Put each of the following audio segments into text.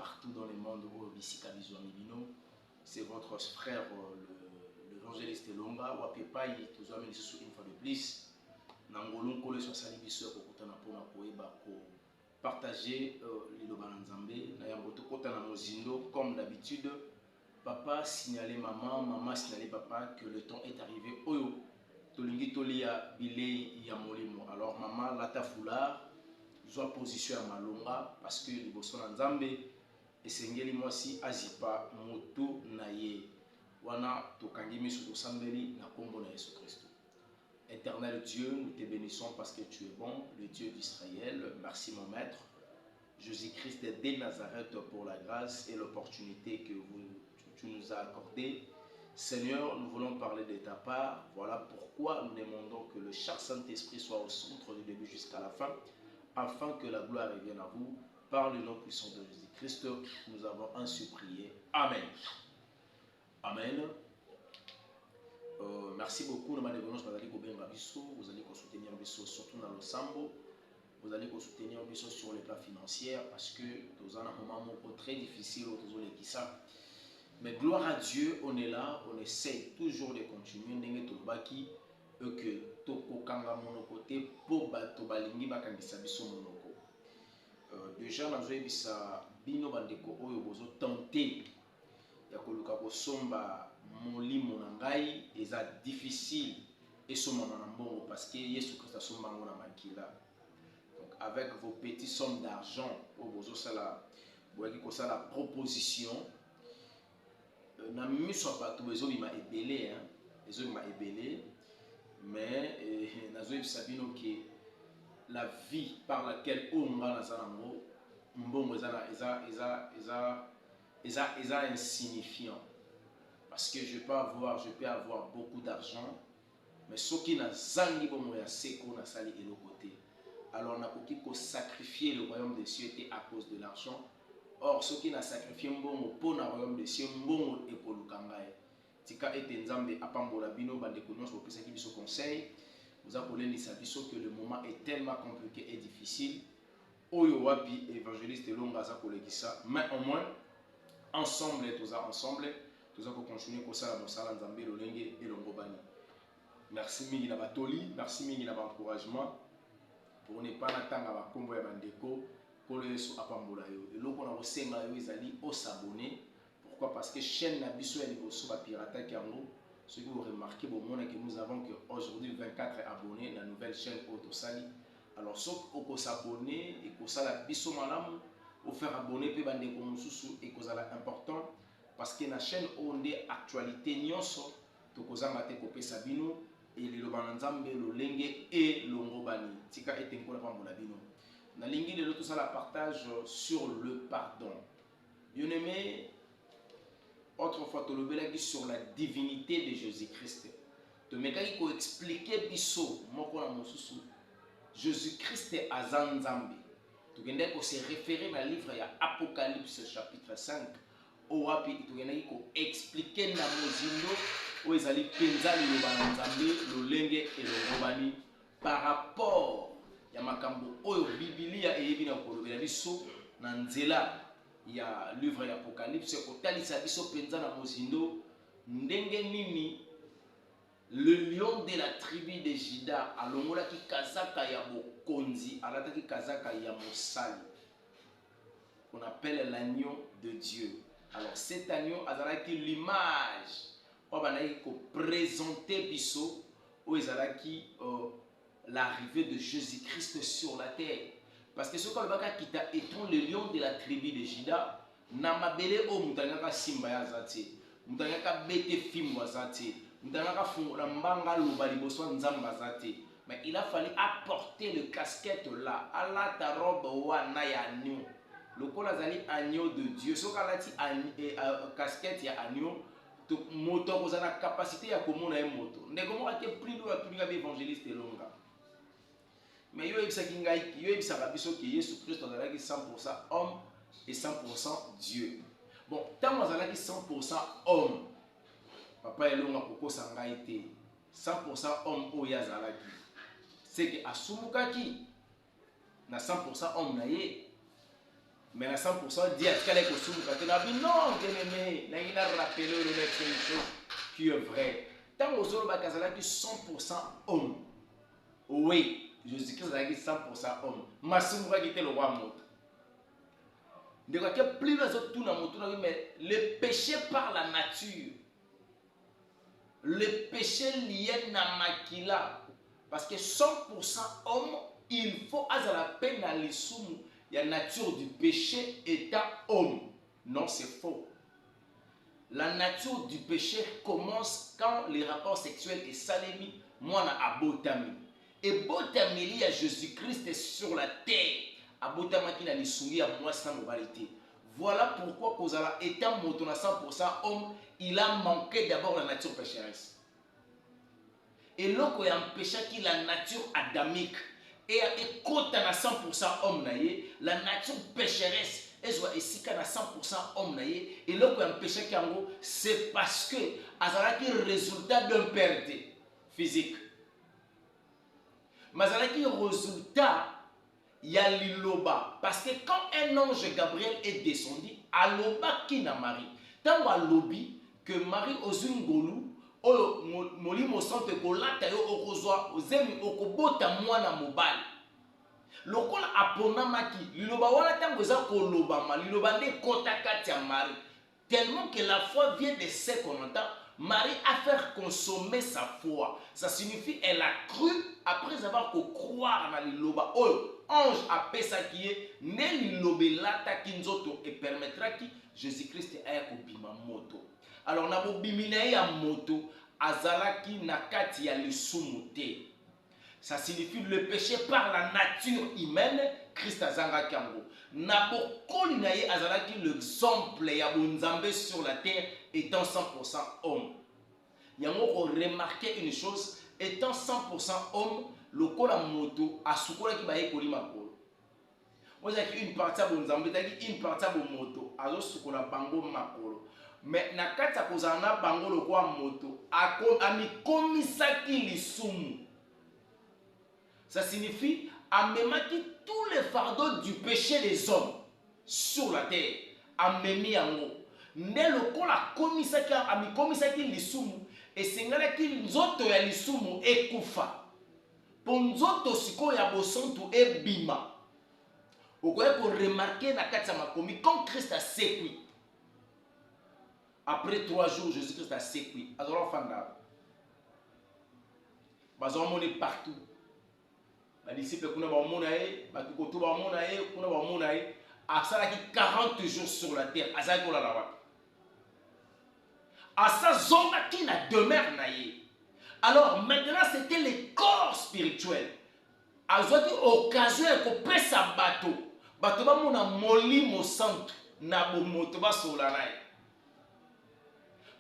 partout dans le monde. C'est votre frère, l'évangéliste Longa. Wapepai, tous amis, une fois de plus. Nangolon Kole sur Salibiso, Kokotana Pona Koeba, partager les Lobanzambe. Nayamboto Kotana Mozindo, comme d'habitude. Papa signalait maman, maman signalait papa que le temps est arrivé. Oyo, Tolingi Tolia, Bilé, Yamolimo. Alors, maman, Lata Foulard. Soit position à Malonga parce que les bossons en Zambé et Sengeli moi si azipa moto naye wana tokangimi sur sambeli na kombo na Yesu Christ. Éternel Dieu, nous te bénissons parce que tu es bon, le Dieu d'Israël. Merci mon maître Jésus-Christ de Nazareth pour la grâce et l'opportunité que tu nous as accordée. Seigneur, nous voulons parler de ta part. Voilà pourquoi nous demandons que le cher Saint-Esprit soit au centre du début jusqu'à la fin, afin que la gloire revienne à vous. Par le nom puissant de Jésus-Christ, nous avons ainsi prié. Amen. Amen. Merci beaucoup. Vous allez soutenir Bisso, surtout dans le Sambo. Vous allez soutenir Bisso sur le plan financier parce que nous avons un moment très difficile. Mais gloire à Dieu, on est là, on essaie toujours de continuer. Que toko kanga monokote po bato balingi bakangisa biso monoko. Déjà nazo ebisa bino bandeko oyo bozo tenter ya koluka kosomba molimo na ngai eza difficile esoma na mbongo parce que Yesu Christ asomba ngo na makila. Donc avec vos petites sommes d'argent au bozo sala boyaki kosala proposition na miso bato bezo bima ebele hein, bezo bima ebele. Mais nazoïb Sabino que la vie par laquelle on va est insignifiant parce que je peux avoir beaucoup d'argent mais ce qui n'a zangi bon ya seko na sali et le côté alors on a beaucoup sacrifier le royaume des cieux était à cause de l'argent. Or ce qui n'a sacrifié mbongo pour le royaume des cieux mbongo et pour le kangaï. Tika ete nzambe apambola bino bandeko nyonso opesaki biso conseil vous akolendisa biso que le moment est tellement compliqué et difficile oyo wapi évangéliste Longa aza kolekisa mais au moins ensemble toza ko continuer kosala mosala nzambe lolenge elongo bani. Merci mingi na batoli, merci mingi na encouragement pour ne pas natanga ba kombo ya bandeko kolo Yesu apambola yo eloko na kosenga yo ezali o s'abonner. Pourquoi? Parce que chaîne Nabiso et Liboso va pirater Kiango. Ce que vous remarquez, bon, que nous avons aujourd'hui 24 abonnés dans la nouvelle chaîne Autosali. Alors, ceux qui s'abonner et qui sont la Biso Malam, vous faire abonner, puis bande comme sous et que c'est important parce que la chaîne on est actualité nyonso, to kozanga te kopé Sabino et le Lobanzambe, le Lenge et le Ngobani. Tika et Tenko la Pambola Bino. Na lingi de l'autre ça la partage sur le pardon. Bien aimé. Autrefois, tu l'as sur la divinité de Jésus-Christ. Tu m'as expliqué biso, Jésus-Christ est Azanzambi. Tu as se référer à livre Apocalypse chapitre 5. Tu as expliqué na mozindo où ils allaient penser le banzambi, le lenge et le robani par rapport à makambo oyo Biblia et ebina kolobela biso na nzela. Il y a le livre d'Apocalypse, ndenge nini le lion de la tribu de Juda alongola ki kazaka ya bokonzi alata ki kazaka ya mosali qu'on appelle l'agneau de Dieu. Alors cet agneau azalaki l'image obanaki ko présenter biso o ezalaki l'arrivée de Jésus-Christ sur la terre. Parce que ce qu'on va quitter étant le lion de la tribu de Juda, namabele o mutangaka simba ya zati, mutangaka bete fimwa zati, mutangaka fungula mbanga lobali boso nzamba zati. Mais il a fallu apporter le casquette là, ala ta robe wana ya agneau. Le col azali agneau de Dieu. Ce qu'on a dit casquette ya agneau, moto kozana capacité ya komona e moto. Ndeko ake plus loin tout le évangéliste Longa. Mais yo ebisaki ngai yo ebisaka biso que Yesu Christ azalaki 100% homme et 100% Dieu. Bon, tant azalaki 100% homme. Papa Elonga kokosa ngai te. 100% homme oyo azalaki. C'est que asumukaki na 100% homme na ye. Mais à 100%, dit à ce qu'elle est costume quand on a dit non, bien-aimé, il a rappelé une chose qui est vraie. Tant aux autres, il qui 100% homme. Oui, Jésus-Christ a dit 100% homme. Massoumra qui était le roi mort. De quoi que plus les autres tout dans mon tour, mais le péché par la nature, le péché lié à Makila, parce que 100% homme, il faut à la peine à l'issoumu. La nature du péché étant homme. Non, c'est faux. La nature du péché commence quand les rapports sexuels est salémi, moi na abotami. Et botami il y a Jésus-Christ sur la terre. Abotama qui n'a ni souillé à moi sans moralité. Voilà pourquoi Kozala étant moto à 100% homme, il a manqué d'abord la nature pécheresse. Et là, il y a un péché qui est la nature adamique. Et quand on a 100% homme, la nature pécheresse, elle soit ici qu'on a 100% homme, et là, il y a un péché qui c'est parce que c'est le résultat d'un perte physique. Mais c'est le résultat, il y a l'iloba. Parce que quand un ange Gabriel est descendu, à l'oba qui n'a Marie. Tant à l'obi que Marie aux une golou, oyo molimo sante kolata yo okozwa ozemi okobota mwana mobali lokola aponamaki liloba wana tango eza kolobama liloba nde kota kati ya Marie tellement que la foi vient de ce qu'on entend. Marie a fait consommer sa foi. Ça signifie elle a cru après avoir croire na liloba oyo ange apesa qui est ne lilobelata kinzoto et permettra ki Jésus-Christ aya kobima moto. Alors na bobimina ya moto azalaki na kati ya lisumu te. Ça signifie le péché par la nature humaine Christ azanga kango. Na bokoli na ye azalaki l'exemple ya bonzambe sur la terre étant 100% homme. Yango ko remarquer une chose étant 100% homme lokola moto asukola ki baye kolima polo. Moi j'ai une partie à bonzambe une partie à bon moto azo sukola bango makolo. Mais na kati ya kozana bango lokwa moto amikomisaki lisumu. Ça signifie amemaki tous les fardeaux du péché des hommes sur la terre. Amemi yango. Ne lokola komisaki amikomisaki lisumu esengalaki nzoto ya lisumu ekufa. Po nzoto siko ya bosontu ebima. Okoye ko remarquer na kati ya makomi quand Christ a sécuit. Après 3 jours, Jésus-Christ a sécuit. Alors, fanda. Bazon mone partout. Les disciples kuna ba monae, ba tukoto ba monae, kuna ba monae, asala ki 40 jours sur la terre, asala ko la lawa. Asa zonga ki na demeure na ye. Alors, maintenant c'était le corps spirituel. Azwaki occasion ko pesa bato. Bato ba mona molimo santo na bo moto ba solanae.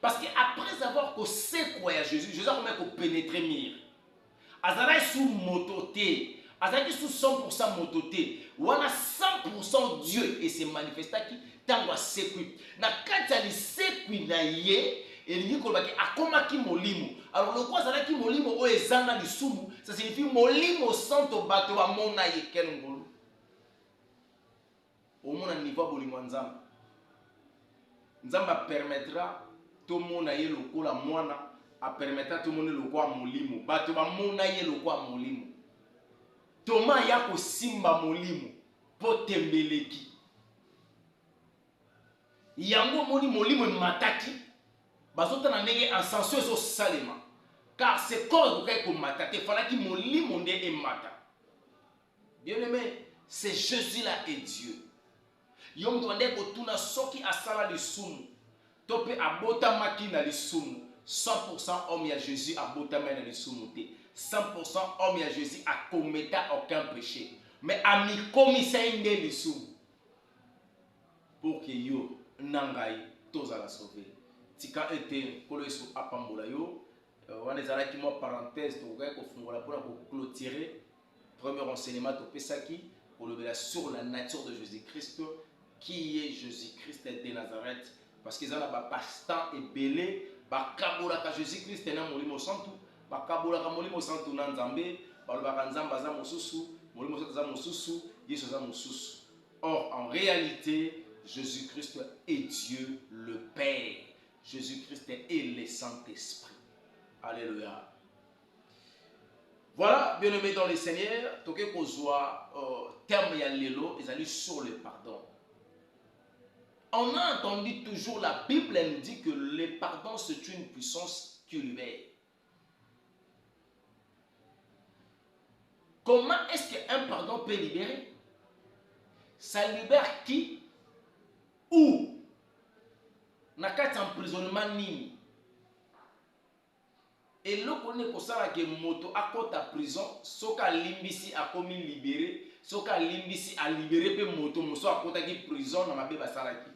Parce qu'après avoir secoué à Jésus, Jésus a pénétré mire. Azara sous mototé, Azara sous 100% mototé, ou a 100% Dieu et c'est manifesté qui tango secoué. Na kata li secoué na ye et li ko ba ki akoma ki molimo. Alors le quoi Azara ki molimo o ezanga li sumu, ça signifie molimo santo bato ba mona ye ken ngolo. Au moins à niveau bolimo nzamba. Nzamba permettra tout le monde aille le coup la moine a permettre à tout le monde le quoi molimo bato ba mona ye le quoi molimo Thomas yako simba molimo po tembeleki yango moni molimo mataki bazota na ndenge ascension zo salema car c'est corps ko mataki falaki molimo nde e mata. Bien aimé, c'est Jésus là et Dieu. Yom doande ko tuna soki asala lisumu Topé abota makina lisumu 100% homme ya Jésus abota makina lisumu te 100% homme ya Jésus a commis aucun péché mais a mi komisa inde lisumu pour que yo nangai toza la sauver tika ete kolo eso apambola yo wana ezala ki mo parenthèse to ga ko fungola pour ko clôturer premier enseignement to pesaki pour le sur la nature de Jésus-Christ qui est Jésus-Christ de Nazareth. Parce qu'ils ont un pasteur et belé, bakabolaka Jésus-Christ na molimo santu, bakabolaka molimo santu na nzambe, balobaka nzamba za mosusu, molimo santu za mosusu, Yesu za mosusu. Or, en réalité, Jésus-Christ est Dieu le Père. Jésus-Christ est le Saint-Esprit. Alléluia. Voilà, bien aimé dans le Seigneur, tout ce qu'on soit terme et allélo, ils allaient sur le pardon. On a entendu toujours, la Bible elle nous dit que le pardon c'est une puissance qui libère. Comment est-ce qu'un pardon peut libérer? Ça libère qui? Où? Na kati emprisonnement nini? Et là qu'on est pour ça que moto à côté à prison, soka limbisi a commis libéré, soka limbisi a libéré pe moto moso à côté qui prison na mabe basaraki.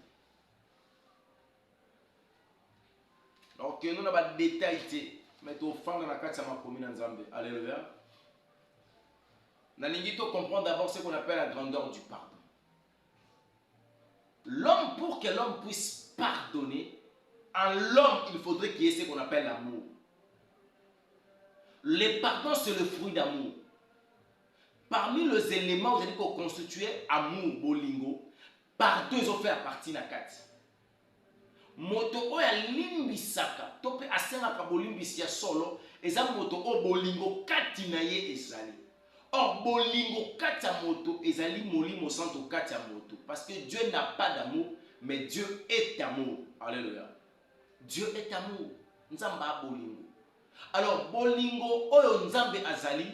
Donc nous n'avons pas de détails, mais au fond de la carte ça m'a commis dans Zambie. Alléluia. Nalingi to comprendre d'abord ce qu'on appelle la grandeur du pardon. L'homme, pour que l'homme puisse pardonner, en l'homme il faudrait qu'il y ait ce qu'on appelle l'amour. Le pardon, c'est le fruit d'amour. Parmi les éléments qui constituent amour, bolingo, pardon, ils ont fait partie de la carte. Moto oya limbisaka, tope asenga ka bolimbisia solo, eza moto o bolingo kati na ye ezali. Or bolingo kati ya moto ezali molimo santo kati ya moto. Parce que Dieu n'a pas d'amour, mais Dieu est amour. Alléluia. Dieu est amour. Nzamba bolingo. Alors, bolingo oyo nzambe azali,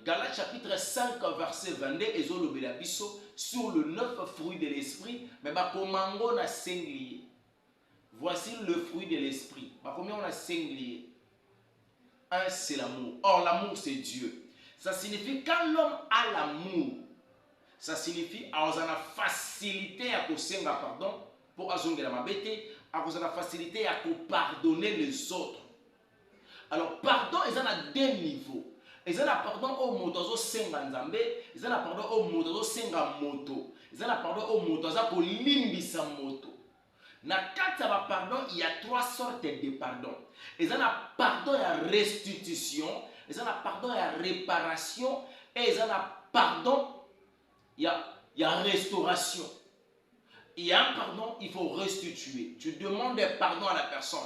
Galates chapitre 5 verset 22 ezolobela biso sur le 9 fruit de l'esprit, mais bakomango na singlier. Voici le fruit de l'esprit. Bakomi on a singlier. Un c'est l'amour. Or l'amour c'est Dieu. Ça signifie quand l'homme a l'amour, ça signifie avoir la facilité à kosenga pardon pour azongela mabete, avoir la facilité à pardonner les autres. Alors, pardon, ils en ont deux niveaux. Ils en ont pardon au moto, senga nzambe. Ils en ont pardon au moto, senga moto. Ils en ont pardon au moto, pour limbisa moto. Na kata pardon, il y a trois sortes de pardon. Ils en ont pardon à restitution. Ils en ont pardon à réparation. Et ils en ont pardon, il y a restauration. Il y a un pardon, il faut restituer. Tu demandes pardon à la personne.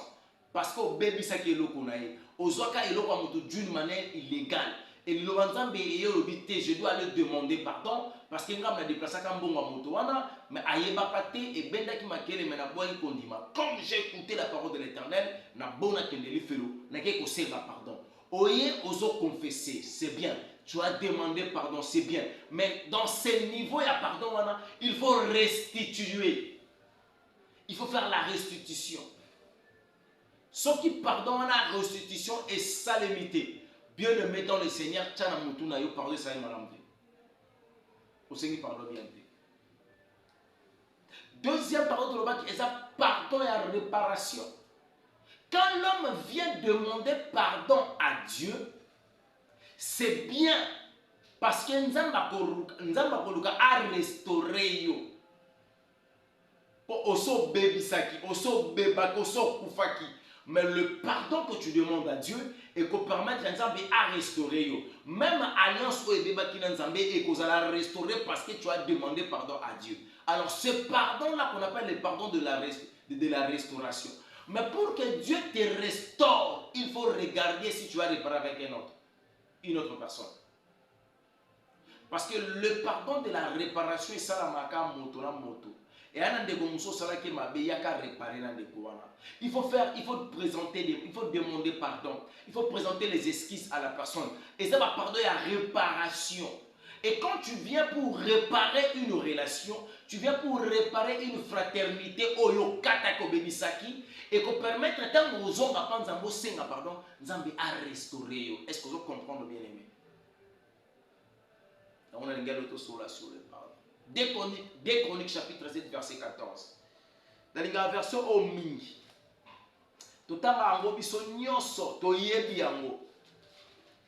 Parce que bébé ça qui est le konaï, ozoka est le d'une manière illégale. Et le wanzambe est je dois le demander pardon parce que ngam na déplacé comme bon moto wana, mais ayeba pate et benda qui m'a kele mais na boy kondima. Comme j'ai écouté la parole de l'Éternel, na bona kendeli felo, na ke ko sema pardon. Oye ozo confesser, c'est bien. Tu as demandé pardon, c'est bien. Mais dans ce niveau il y a pardon wana, il faut restituer. Il faut faire la restitution. Ce qui pardonne la restitution est sa limité. Bien le mettant le Seigneur, tchana mutuna yo pardon ça y malambe. Au Seigneur pardonne bien. Deuxième pardon de l'homme est ça pardon et la réparation. Quand l'homme vient demander pardon à Dieu, c'est bien parce que Nzamba koluka a restauré yo. Pour oso bebisaki, oso bebaki, oso kufaki. Mais le pardon que tu demandes à Dieu et qu'on permet à restaurer. Même alliance ou et qu'on a restaurer parce que tu as demandé pardon à Dieu. Alors ce pardon-là qu'on appelle le pardon de la restauration. Mais pour que Dieu te restaure, il faut regarder si tu as réparé avec une autre personne. Parce que le pardon de la réparation est ça la maka moto la moto. Et il faut présenter, il faut demander pardon. Il faut présenter les esquisses à la personne. Et ça va pardon et à réparation. Et quand tu viens pour réparer une relation, tu viens pour réparer une fraternité, oyo katako bebisaki, et qu'on permette tant aux hommes à prendre senga pardon, Nzambe à restaurer. Est-ce que vous comprenez bien aimé? On a une galette sur le pardon. 2 Chroniques chapitre 7 verset 14. Dans la version au mingi. Totanga ango biso nyoso to yebi yango.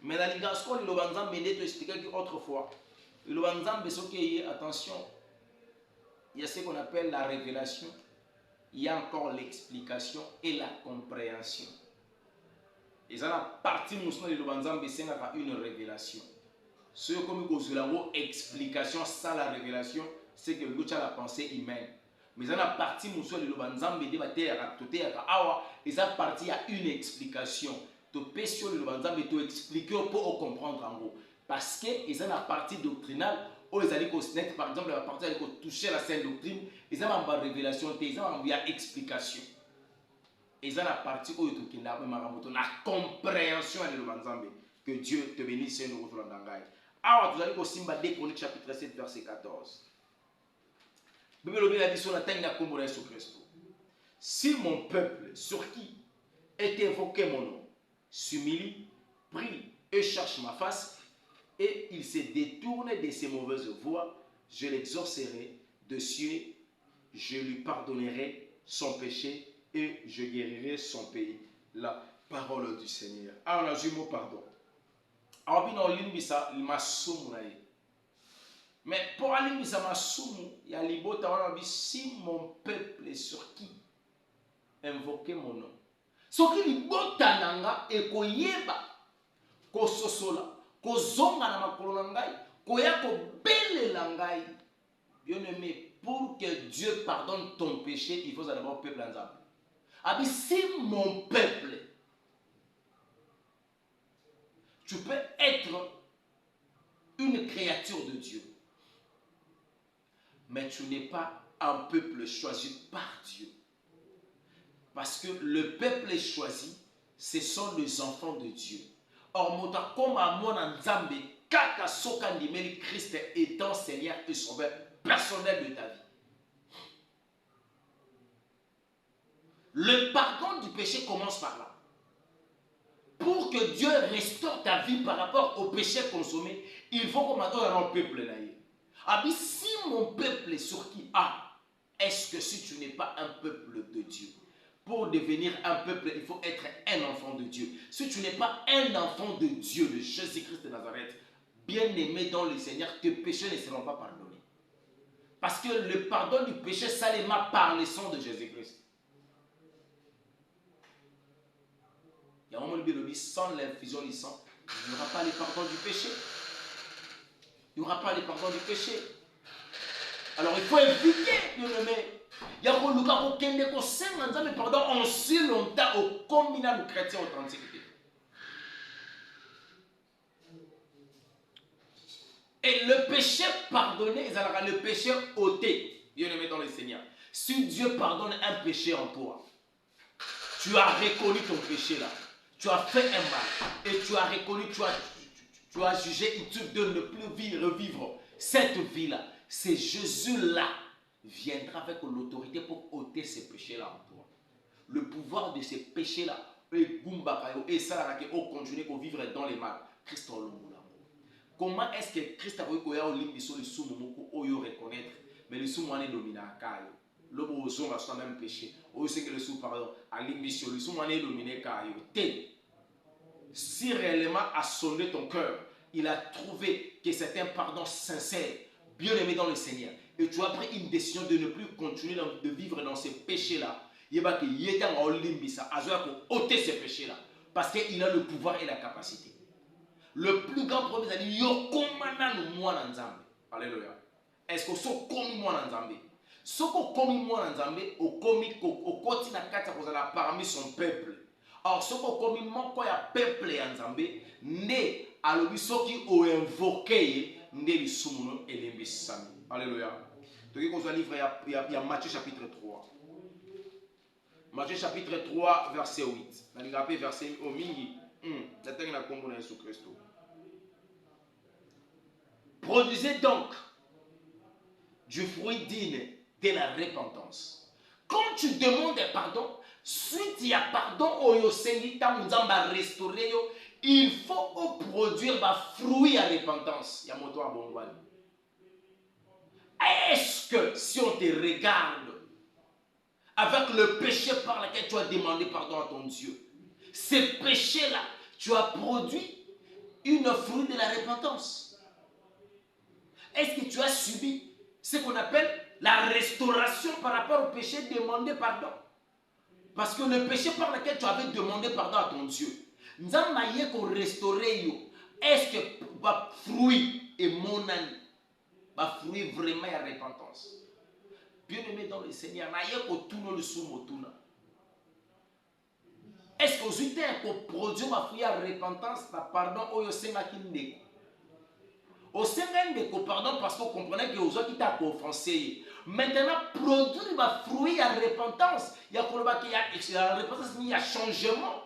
Mais dans la version le banzambe ne te expliquer autrefois. Le banzambe so qui attention. Il y a ce qu'on appelle la révélation. Il y a encore l'explication et la compréhension. Et ça la partie musulmane le banzambe c'est une révélation. Ce comme explication, ça la révélation, c'est que l'autre a la pensée humaine. Mais dans la partie où le banzambe débattait à côté à awa, et ça partie a une explication. Tu peux sur le banzambe te expliquer pour comprendre en gros. Parce que ils ont la partie doctrinale où ils allaient connaître par exemple la partie où ils toucher la sainte doctrine, ils ont une révélation, ils ont une explication. Ils ont la partie où ils ont la compréhension de le banzambe. Que Dieu te bénisse et nous retrouvons dans Gaï. Alors, vous allez au Simba 2 Chroniques chapitre 7 verset 14. Si mon peuple, sur qui est évoqué mon nom, s'humilie, prie et cherche ma face, et il se détourne de ses mauvaises voies, je l'exaucerai de cieux, je lui pardonnerai son péché et je guérirai son pays. La parole du Seigneur. Alors, on a dit mot pardon. Alors, mais pour aller il y a si mon peuple est sur qui invoquer mon nom. Ce qui libota nanga et koyeba, ko sosola, ko zonga na makolo nangai, koya ko belle langai. Bien aimé, pour que Dieu pardonne ton péché, il faut d'abord peuple ensemble. Abi si mon peuple, tu peux être une créature de Dieu. Mais tu n'es pas un peuple choisi par Dieu. Parce que le peuple choisi, ce sont les enfants de Dieu. Or, mota comme à mon Nzambe, kaka soka ndimeli Christ étant Seigneur et Sauveur personnel de ta vie. Le pardon du péché commence par là. Pour que Dieu restaure ta vie par rapport au péché consommé, il faut qu'on m'attende dans le peuple là. Abi, si mon peuple est sur qui est-ce que si tu n'es pas un peuple de Dieu, pour devenir un peuple, il faut être un enfant de Dieu. Si tu n'es pas un enfant de Dieu, de Jésus-Christ de Nazareth, bien-aimé dans le Seigneur, tes péchés ne seront pas pardonnés. Parce que le pardon du péché, ça les m'a par le sang de Jésus-Christ. Il y a un moment où sans l'infusion du sang, il n'y aura pas le pardon du péché. Il n'y aura pas le pardon du péché. Alors il faut éviter, bien-aimé. Il y a un lugar qui est mais pardon, en si longtemps au combinat de chrétiens authentiques. Et le péché pardonné, c'est le péché ôté. Bien-aimé dans le Seigneur. Si Dieu pardonne un péché en toi, tu as reconnu ton péché là. Tu as fait un mal. Et tu as reconnu, tu as jugé utile de ne plus revivre cette vie-là. C'est Jésus-là viendra avec l'autorité pour ôter ces péchés-là en toi. Le pouvoir de ces péchés-là, et ça, on continue à vivre dans les mal. Christ comment est-ce que Christ a voulu qu'on ait le soumou pour reconnaître, mais le soumou est dominé à Kayo. Le boson a son même péché. Au sait que le soumou, pardon, à l'émission, le soumou est dominé à Kayo. Si réellement a sonné ton cœur, il a trouvé que c'est un pardon sincère, bien aimé dans le Seigneur, et tu as pris une décision de ne plus continuer de vivre dans ces péchés-là, il va ôter ces péchés-là, parce qu'il a le pouvoir et la capacité. Le plus grand problème, c'est dire alléluia. Est-ce que ce comme moi Nzambe? Ce que comme moi Nzambe, au komi au continent kata kozala parmi son peuple. Or ce que comme moi quoi ya peuple Nzambe, né à l'obisoki au invoqué né li sumuno elembisami. Alléluia. Donc qu'on soit livré il y a Matthieu chapitre 3. Matthieu chapitre 3 verset 8. On a rappelé verset au mingi. D'attendre la combo de Jésus-Christ. Produisez donc du fruit digne de la repentance. Quand tu demandes pardon, suite il y a pardon au Seigneur restaurer, il faut produire des fruits à repentance. Il y a mon toit bon. Est-ce que si on te regarde avec le péché par lequel tu as demandé pardon à ton Dieu, ce péché-là, tu as produit une fruit de la repentance? Est-ce que tu as subi ce qu'on appelle la restauration par rapport au péché demandé pardon? Parce que le péché par lequel tu avais demandé pardon à ton Dieu, est-ce que fruit et mon âme ba fruit vraiment ya repentance. Bien aimé dans le Seigneur, na ye ko tuno le sumo tuna. Est-ce que vous êtes un produit ma fruit ya repentance na pardon oyo senga kindeko? Au senga ndeko pardon parce que vous comprenez que vous qui t'a offensé. Maintenant produire ma fruit ya repentance, ya koloba ki ya repentance ni ya changement.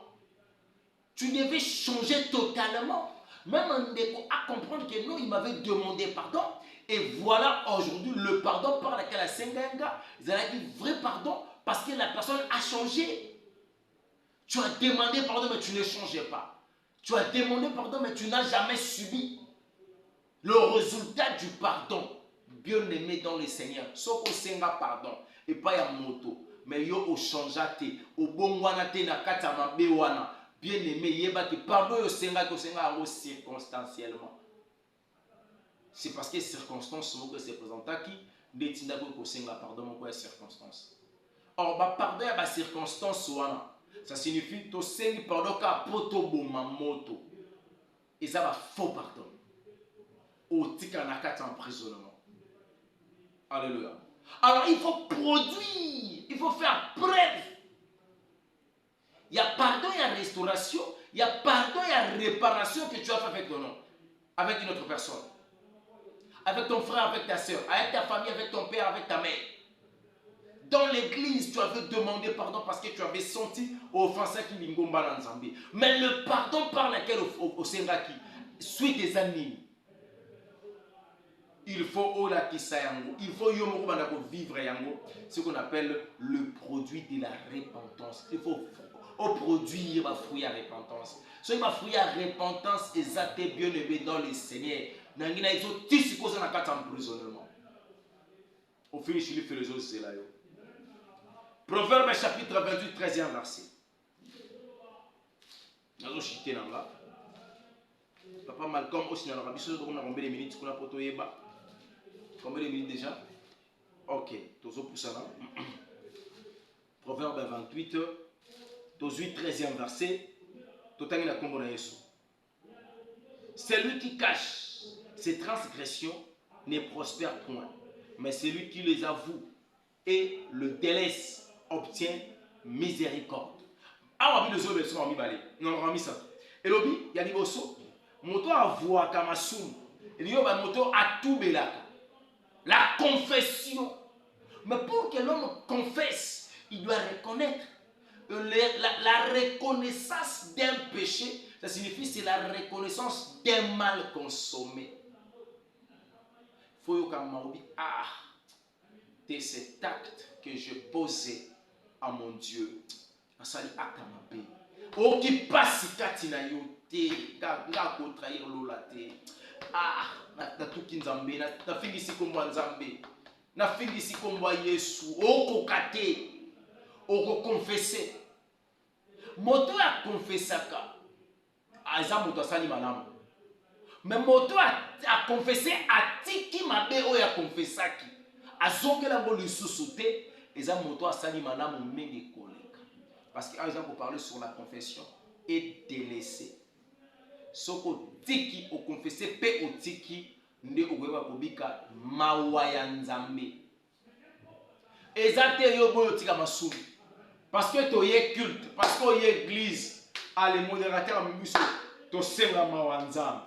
Tu devais changer totalement. Même un ndeko à comprendre que non, il m'avait demandé pardon. Et voilà aujourd'hui le pardon par lequel la Sengenga, ils ont dit vrai pardon parce que la personne a changé. Tu as demandé pardon mais tu ne changeais pas. Tu as demandé pardon mais tu n'as jamais subi le résultat du pardon. Bien aimé dans le Seigneur. Sauf au Senga pardon et pas ya moto. Mais yo au changeate, au bon wana te na kata mabe wana. Bien aimé, yeba que pardon yo senga ko senga circonstanciellement. C'est parce que circonstances sont que c'est présenté qui détinda ko senga pardon mon quoi circonstance. Or ba pardon ya ba circonstance wana. Ça signifie to sengi pardon ka poto boma moto. Et ça va faux pardon. Au tika na kata emprisonnement. Alléluia. Alors il faut produire, il faut faire preuve. Il y a pardon, il y a restauration, il y a pardon, il y a réparation que tu as fait avec ton nom, avec une autre personne, avec ton frère, avec ta soeur, avec ta famille, avec ton père, avec ta mère. Dans l'église, tu avais demandé pardon parce que tu avais senti offensé qui l'ingomba dans Zambie. Mais le pardon par lequel au Sengaki, suit tes ennemis. Il faut il faut vivre yango, ce qu'on appelle le produit de la repentance. Il faut produire ma fruit à repentance. Si ma fruit à repentance est bien aimé dans le Seigneur, nangina ils ont tous supposé na kata emprisonnement. Au finish il fait les autres c'est là. Proverbe chapitre 28 13e verset. Nazo chité nanga. Papa Malcolm aussi na rabiso donc on a combien de minutes qu'on a poto yeba. Combien de minutes déjà? Ok, tozo poussana. Proverbe 28 13e verset. Totangi na kombo na Yesu. Celui qui cache ses transgressions ne prospère point, mais celui qui les avoue et le délaisse obtient miséricorde. Ah, oui, le zo version mi balé. Non, on a mis ça. Et lobi, il y a des bosso. Moto avoua kamasum. Il y a moto a tout belaka. La confession. Mais pour que l'homme confesse, il doit reconnaître. La reconnaissance d'un péché, ça signifie c'est la reconnaissance d'un mal consommé. Il faut que c'est cet acte que je posais à mon Dieu. Ça dit acte à ma paix. Oh qui passe katina yote, ga ko trahir lolate. Ah, na tout kinzambe, na fingisi kombo nzambe. Na fingisi kombo Yesu. Oh kokate. Oh confesser. Moto a confessé ka. Aza moto asali malamu. Mais moto a confessé a tiki mabe o ya confessaki. Azongela ngo lisusu te, eza moto asali malamu mingi koleka. Parce que par exemple parler sur la confession et délaisser. Soko tiki o confesser pe o tiki nde okweba kobika mawaya nzambe. Ezate yo boyo tika masubi. Parce que tu es culte, parce que tu es église, les modérateurs miso, tu sais la mawanzam.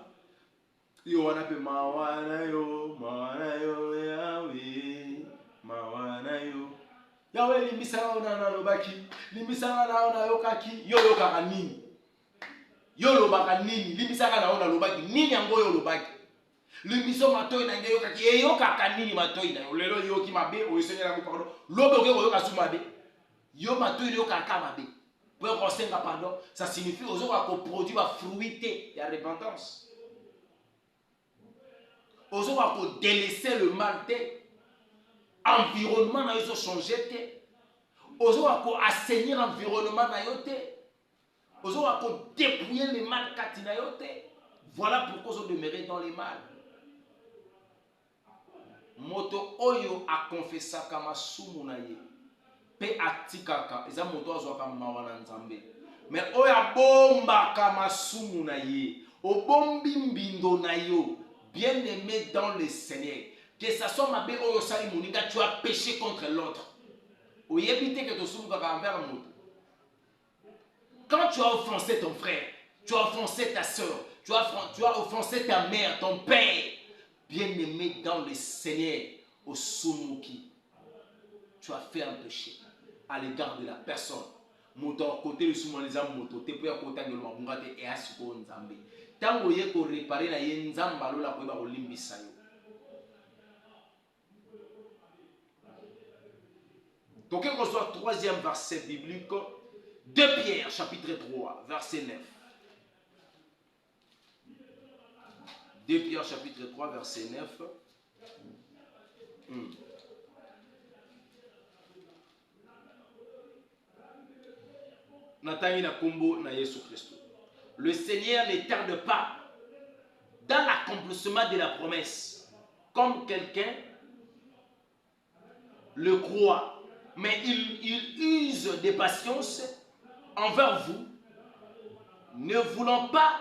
Yo wana pe mawana yo, Yahweh, mawana yo. Yahweh limbisa na lobaki, limbisa na yokaki, yo yokaka nini? Yo lobaka nini? Limbisa na lobaki, nini yango yo lobaki? Limbiso matoi na nge yokaki, e yokaka nini matoi na yo? Lelo yoki mabe, o esengela ko pardon. Lobe oke yoka sumabe. Yo matoi yo kaka mabe. Pour qu'on pardon, ça signifie aux autres qu'on produit la fruité, il y a repentance. Aux autres qu'on délaisser le mal, environnement na yo changé, aux autres qu'on assainir l'environnement na yo, aux autres qu'on dépouiller le mal katina yo. Voilà pourquoi ils demeurent dans les mal. Moto oyo a confessé kama sumu na ye. Pe atikaka eza moto azwaka mawana nzambe mais oya bomba kama sumu na ye obombi mbindo na yo bien aimé dans le Seigneur que ça soit ma bé ou sali moninga, tu as péché contre l'autre. Ou éviter que tu sois envers un autre. Quand tu as offensé ton frère, tu as offensé ta soeur, tu as offensé ta mère, ton père, bien-aimé dans le Seigneur, au Soumuki, tu as fait un péché à l'égard de la personne. Moto côté le soumaliza moto te pour côté de l'mabunga te et asiko nzambe. Tango ye ko réparer na ye nzamba lola ko ba ko limbisa yo. Donc quel que soit le troisième verset biblique, 2 Pierre chapitre 3 verset 9. 2 Pierre chapitre 3 verset 9. Le Seigneur ne tarde pas dans l'accomplissement de la promesse, comme quelqu'un le croit, mais il use de patience envers vous, ne voulant pas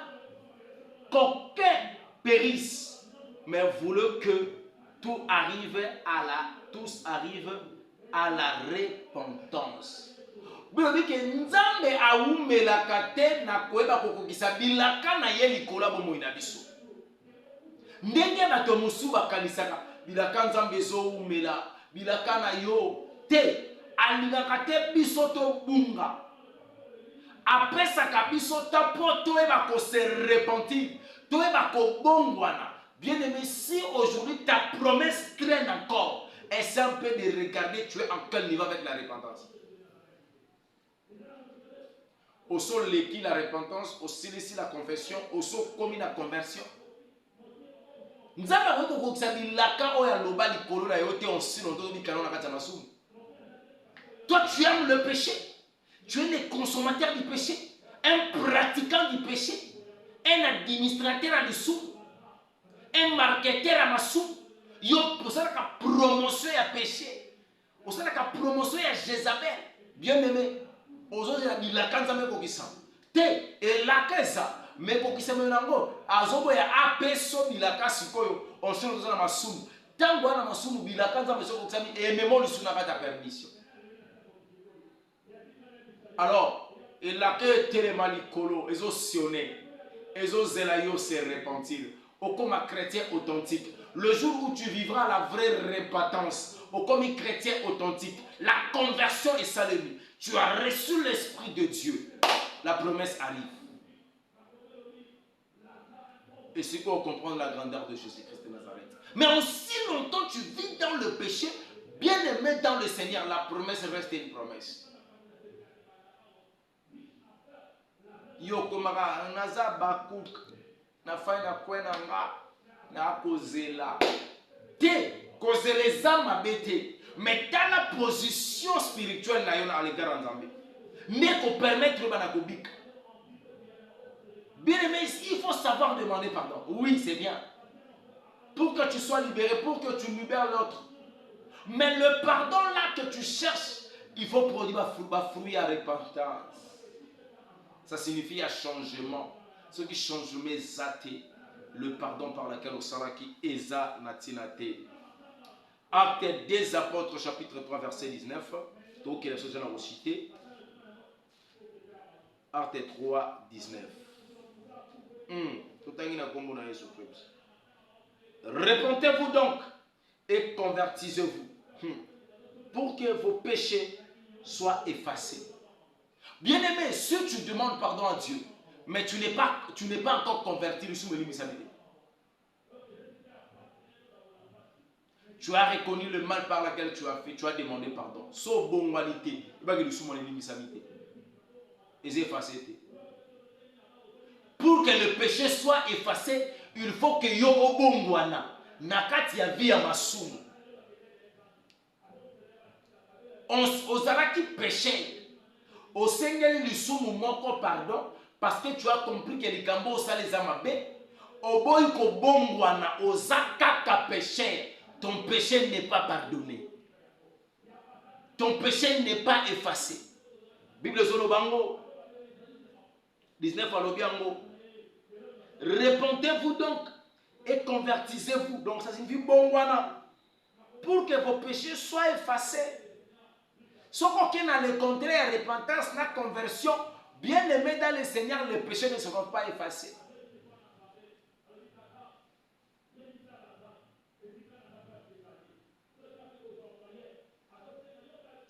qu'aucun périsse, mais voulant que tous arrivent à la repentance. Bilobi ke nzambe awumelaka te na koyeba kokokisa bilaka na ye likolo bomoi na biso. Ndenge bato mosusu bakanisaka bilaka nzambe ezowumela bilaka na yo te, alingaka te biso tobunga, apesaka biso ta po toyeba kose repentir, toyeba kobongwana. Bien aimé, si aujourd'hui ta promesse traîne encore, essaie un peu de regarder tu es en quel niveau avec la repentance. Au sol l'équi la repentance, au silisi la confession, au sol commis la conversion. Nzamba weko koksabi laka oya loba likolo na yote on sino to bikano na kata masumu. Toi tu aimes le péché. Tu es le consommateur du péché, un pratiquant du péché, un administrateur à dessous, un marketeur à massou. Yo posala ka promotion ya péché. Posala ka promotion ya Jézabel. Bien aimé. Aujourd'hui la bilaka nzambe kokisa te elaka eza me kokisa menango azobo ya apeso bilaka sikoyo onsino tozana masumu tango wana masumu bilaka nzambe soko kokisa mi ememo lusuna kata permission. Alors elaka etelema likolo ezosionne ezozela yo se repentir okoma chrétien authentique. Le jour où tu vivras la vraie repentance, comme chrétien authentique, la conversion est saluée. Tu as reçu l'Esprit de Dieu. La promesse arrive. Et c'est quoi comprendre la grandeur de Jésus-Christ de Nazareth. Mais aussi longtemps tu vis dans le péché, bien aimé dans le Seigneur, la promesse reste une promesse. Yokomara naza bakuk na faina kwena nga na kozela te kozeleza mabete. Mais dans la position spirituelle à l'égard de Nzambe, ne qu'on permettre bana kobika. Bien aimé, il faut savoir demander pardon. Oui, c'est bien. Pour que tu sois libéré, pour que tu libères l'autre. Mais le pardon là que tu cherches, il faut produire un fruit à repentance. Ça signifie un changement. Ce qui change mes athées, le pardon par lequel on s'en qui eza natinate. Acte des apôtres, chapitre 3, verset 19. Donc, il y a ce genre cité. Acte 3, 19. Repentez-vous donc et convertissez-vous pour que vos péchés soient effacés. Bien-aimé, si tu demandes pardon à Dieu, mais tu n'es pas encore converti, tu as reconnu le mal par lequel tu as fait, tu as demandé pardon. Sauf bonalité, pour que le péché soit effacé, il faut que yo obongwana nakati ya vie ya masumu. Ozalaki péché, osengeli lisumu moko pardon parce que tu as compris que likambo osaleza mabe, oboyi ko bongwana ozakaka péché. Ton péché n'est pas pardonné. Ton péché n'est pas effacé. Bible Zolobango 19 Alobiango. Repentez-vous donc et convertissez-vous. Donc ça signifie bongwana. pour que vos péchés soient effacés. Ce qu'on a le contraire, repentance, la conversion, bien aimé dans le Seigneur, les péchés ne seront pas effacés.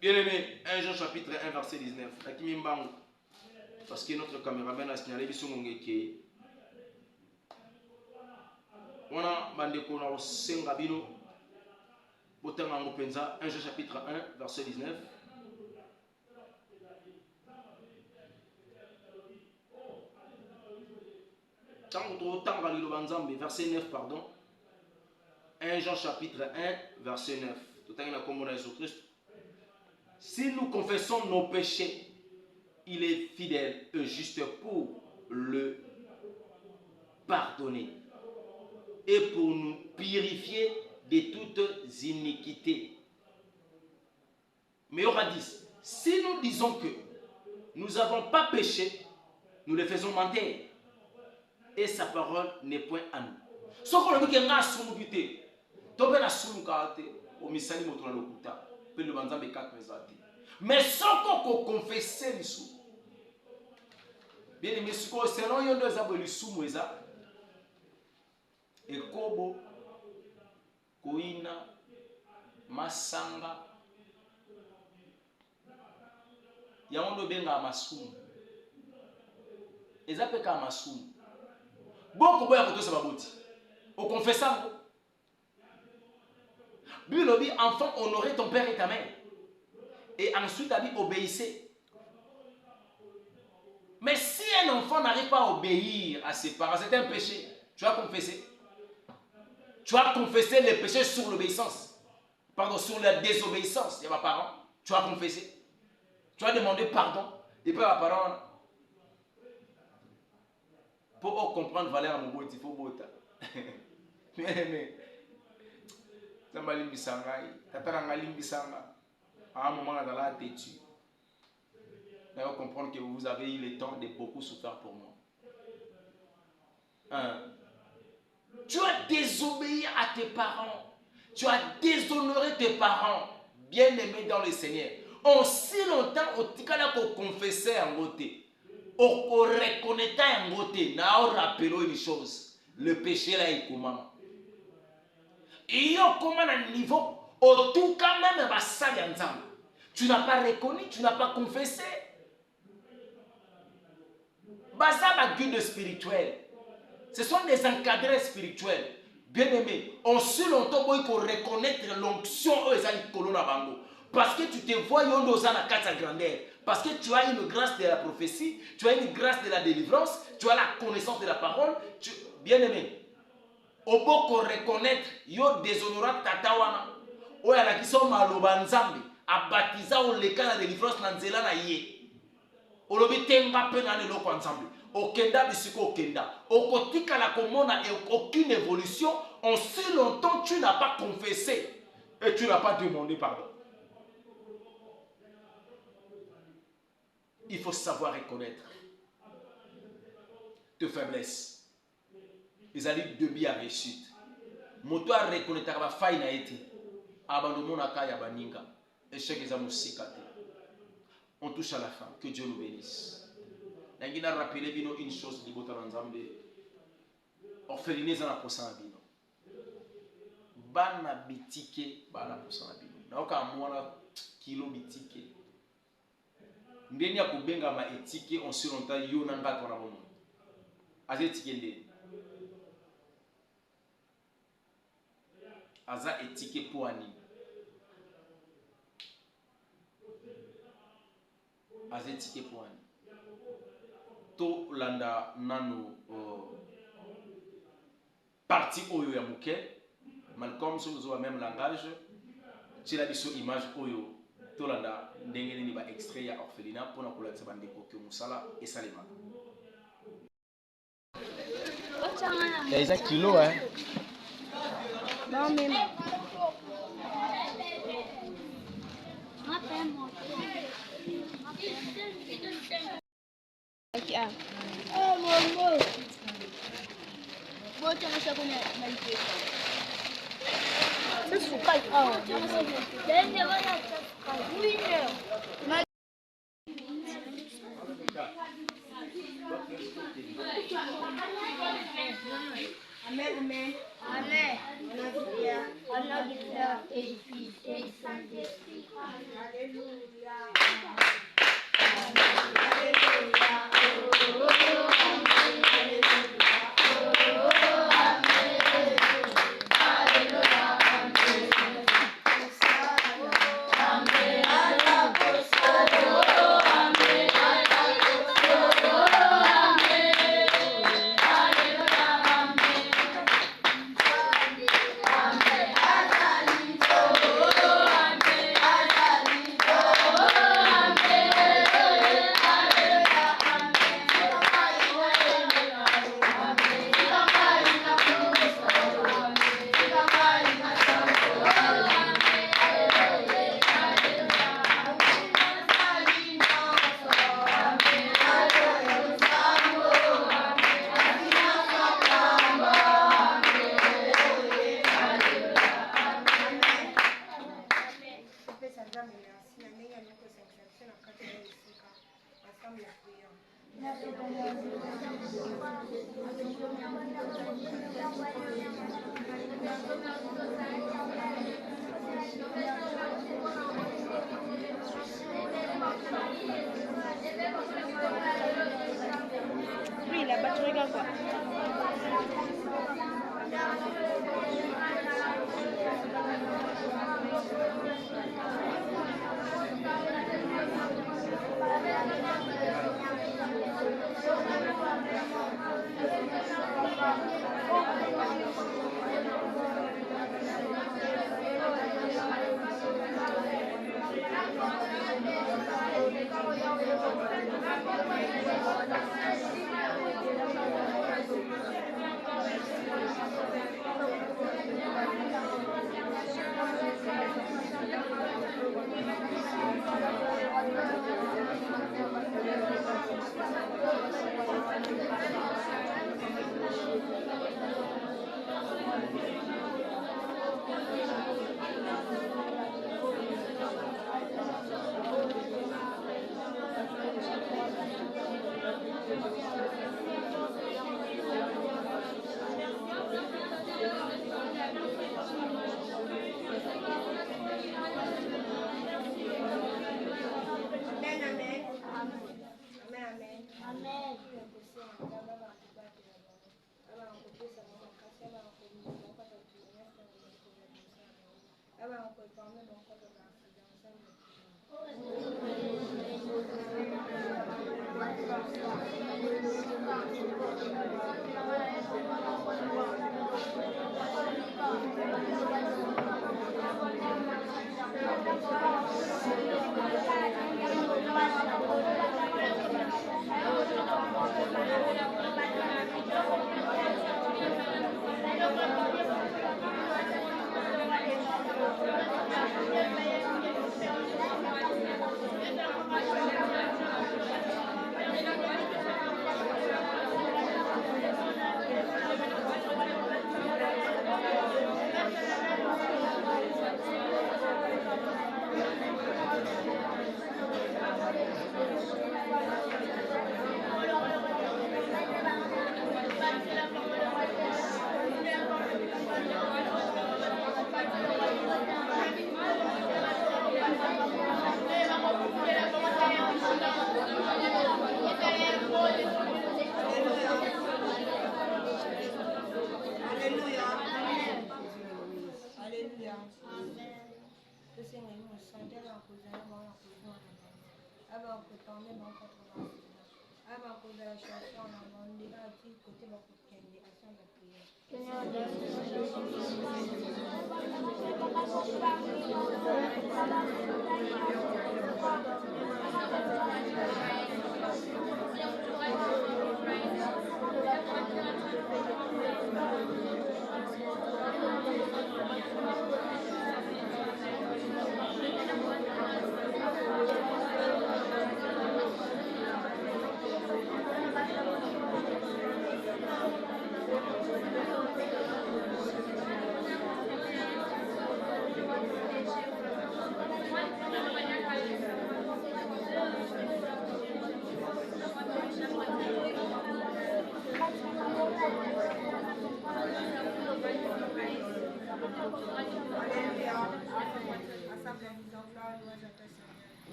Bien aimé, 1 Jean chapitre 1 verset 19. Parce que notre caméraman a signalé que on a bandeko na osenga bino botanga ngo penza 1 Jean chapitre 1 verset 19. Verset 9, pardon. 1 Jean chapitre 1 verset 9. Si nous confessons nos péchés, il est fidèle et juste pour le pardonner et pour nous purifier de toutes iniquités. Mais on va dire, si nous disons que nous n'avons pas péché, nous le faisons mentir. Et sa parole n'est point à nous. Ce qu'on dit que nous avons buté, nous avons au misali motona lokuta, pe le banza be 4 présenter. Mais ce qu'on confesse les sous. Bien aimé, selon yon deux aboli sous moisa, ekobo, koina, masanga, yaondo benga masumu. Ezapeka masumu. Beaucoup boya koto sa baboti. Au confessant. Bible dit enfant honorer ton père et ta mère. Et ensuite a dit obéissez. Mais si un enfant n'arrive pas à obéir à ses parents, c'est un péché. Tu as confessé. Tu as confessé les péchés sur l'obéissance. Pardon, sur la désobéissance de mes parents. Tu as confessé. Tu as demandé pardon. Et puis mes parents. Pour comprendre valeur à mon beau, il faut bota. Mais ça m'a limbi sangai. Tata m'a limbi sanga. À un moment dans la tête. D'ailleurs comprendre que vous avez eu le temps de beaucoup souffrir pour moi. Tu as désobéi à tes parents. Tu as déshonoré tes parents. Bien aimés dans le Seigneur. En si longtemps, au tikala qu'on confessait en côté. On reconnaît un côté, on rappelle une chose, le péché là est comment. Et comment un niveau, au tout cas même tu n'as pas reconnu, tu n'as pas confessé. Bazaba guide spirituel. Ce sont des encadrés spirituels. Bien aimés, en si longtemps il faut reconnaître l'onction aux colonna bango. Parce que tu te vois yondo za na kata grandeur. Parce que tu as une grâce de la prophétie, tu as une grâce de la délivrance, tu as la connaissance de la parole. Bien aimé, au beau qu'on reconnaître, yo déshonorat tatawana, o ya la kiso maloba nzambe, a baptisa o leka la délivrance na nzela na ye. O lobi tenga pe na lelo kwa nzambe. O kenda bisiko o kenda. O kotika la komona et aucune évolution, en si longtemps tu n'as pas confessé et tu n'as pas demandé pardon. Il faut savoir reconnaître tes faiblesses. Ils allaient demi à réussite. Moto a reconnaître la faille na été. Abandonner na kaya baninga. Échec les amoussikate. On touche à la fin. Que Dieu nous bénisse. Nangina rappeler bino une chose di bota nzambe. Orphelinés na posa bino. Bana bitike bana posa bino. Na oka mwana kilo bitike. Ndeni ya kubenga ma etike on se longtemps yo na ngato na bomo. Aza etike ndeni. Aza etike po ani. Aza etike po ani. To landa nano parti oyo ya muke. Malcolm so zo même langage. Tila biso image oyo. Tolanda ndenge nini ba extrait ya orphelinat pour na kolakisa bandeko ke musala esalema. Ya isa kilo Non mais Amen, amen. Amen. On a du Père et du Fils et du Saint-Esprit. Alléluia. Oui, là-bas, tu regardes quoi?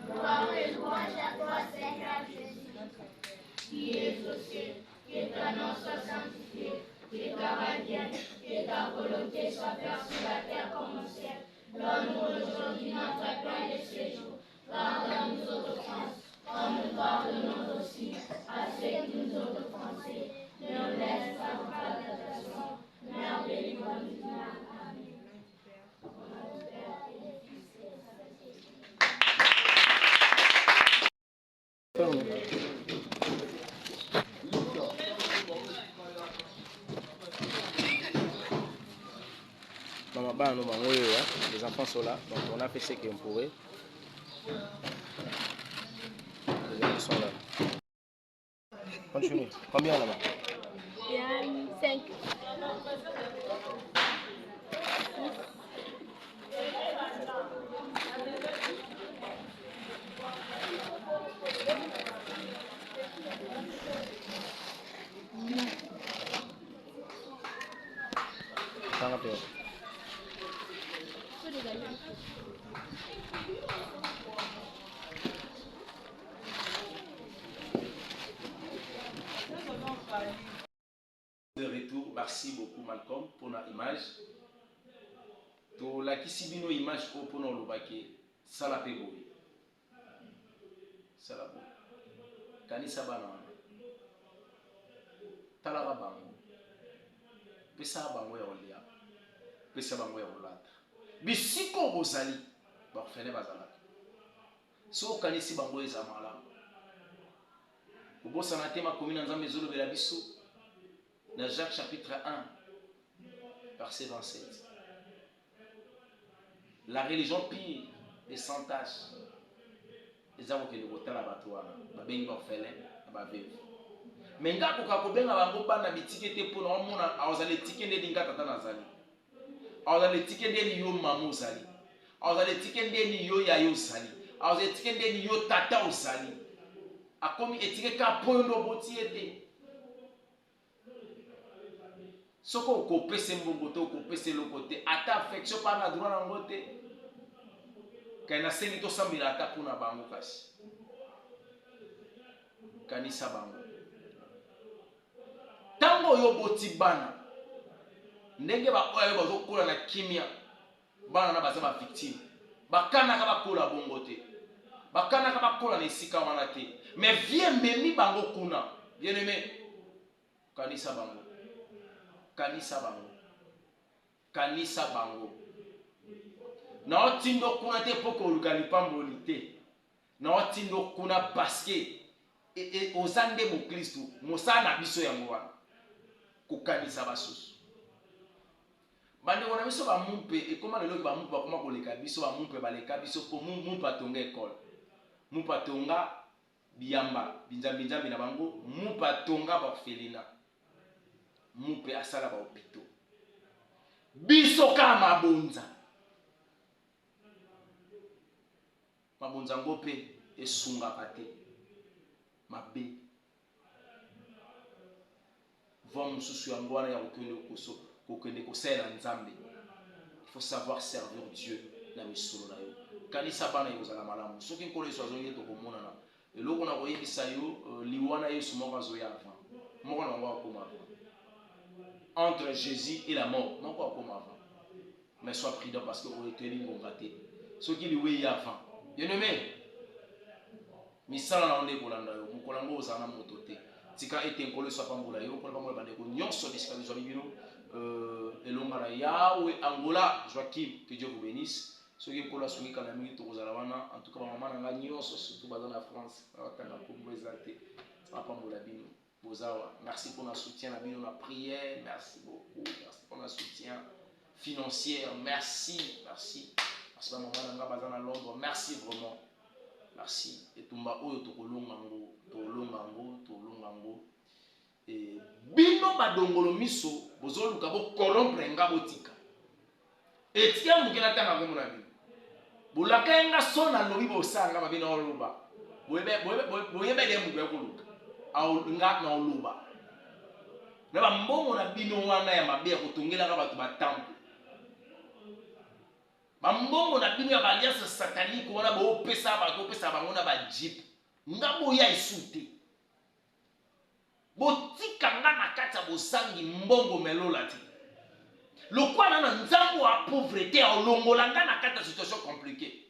Gloire et louange à toi, Seigneur Jésus, qui es au ciel, que ton nom soit sanctifié, que ta règne vienne, que ta volonté soit faite sur la terre comme au ciel. Donne-nous aujourd'hui notre pain de ce jour. Pardonne-nous nos offenses, comme nous pardonnons aussi à ceux qui nous ont offensés. Ne nous laisse pas entrer en tentation, mais appelle-nous du mal. Amen. Les enfants sont là, donc on a fait ce qu'on pouvait. Les enfants sont là. Continue. Combien là-bas? Il y a 5. De retour, merci beaucoup Malcolm pour notre image. To la kisibino image pour nous lobaki, ça la pego. Ça la bon. Kanisa bana. Talara bango. Pesa bango ya olia. Pesa bango ya olata. Bisiko bozali. Ba fene bazala. So kanisi bango ezamala. Obosa na tema komina nzambe zolo bela biso. Dans Jacques chapitre 1, verset 27. La religion pire et sans tâche. Les gens qui ont été là-bas, ils sont orphelins, ils sont mais nga koka kobenga bango bana bitike te pona omona awazali tike ndeni nga tata nazali. Awazali tike ndeni yo mama ozali. Awazali tike ndeni yo yayo ozali. Awazali tike ndeni yo tata ozali. Akomi etike ka pondo boti ete. Soko okopese mbongo te okopese lokote ata affection pa na droit nango te. Kaya na sengi to sambila ata pona bango kasi. Kanisa bango. Tango yo boti bana ndenge ba oyo bazokola na kimia bana na baza ba victime bakana ka bakola bongo te bakana ka bakola na esika wana te mais viens memi bango kuna bien aimé kanisa bango kanisa bango kanisa bango na otindo kuna te poko lukali pamboli te na otindo kuna parce que ozande mo Kristo mosana biso yango wana kukanisa basusu bande wana biso ba mumpe e koma lelo ba mumpe bakoma koleka biso ba mumpe baleka biso po mumpe atonga école mumpe atonga biyamba binjambi na bango mumpe atonga ba orphelina mumpe asala ba hôpitaux biso kama mabonza ngo pe esunga pate mabe il faut savoir servir Dieu na misolo na yo kanisa bana yo zala malamu soki nkolo eso azongi to komona na eloko na koyebisa yo liwana yesu moko azoya avant moko na ngo akoma entre Jésus et la mort moko akoma avant mais sois prudent parce que on est ngonga te soki liwe ya avant bien aimé misala na onde kolanda yo mukolango ozana moto te tika ete nkolo so pambola yo ko pambola bandeko nyonso bisika biso bibino elonga na Yahweh Angola Joachim, que Dieu vous bénisse. Ceux qui ont suivi quand même tout aux alawana en tout cas maman na nganyos surtout dans la France atanga Congo ezate ça pas mola bino bozawa merci pour notre soutien na bino na prière merci beaucoup merci pour notre soutien financier merci maman na ngaba na Londres merci vraiment merci et tumba oyo to kolonga ngo et bino badongolo miso bozoluka bo corrompre nga botika etia mukena tanga ko mona bino bulaka nga sona lobi bosanga mabino oluba boyebe de mugwe kuluka au nga na oluba na ba mbongo na bino wana ya mabe ya kutongela ka batu batampo Bambongo na bino ya alliance satanique wana ba opesa bango na ba jeep. Ngabo ya isute. Botika nga na kati ya bosangi mbongo melola te. Lokwa na nzambo ya pauvreté ya olongola nga na kati ya situation compliquée.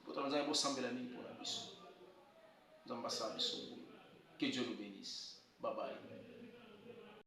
Poto nzambo bosambela mingi pour la biso. Nzamba sa biso. Que Dieu nous bénisse. Bye bye.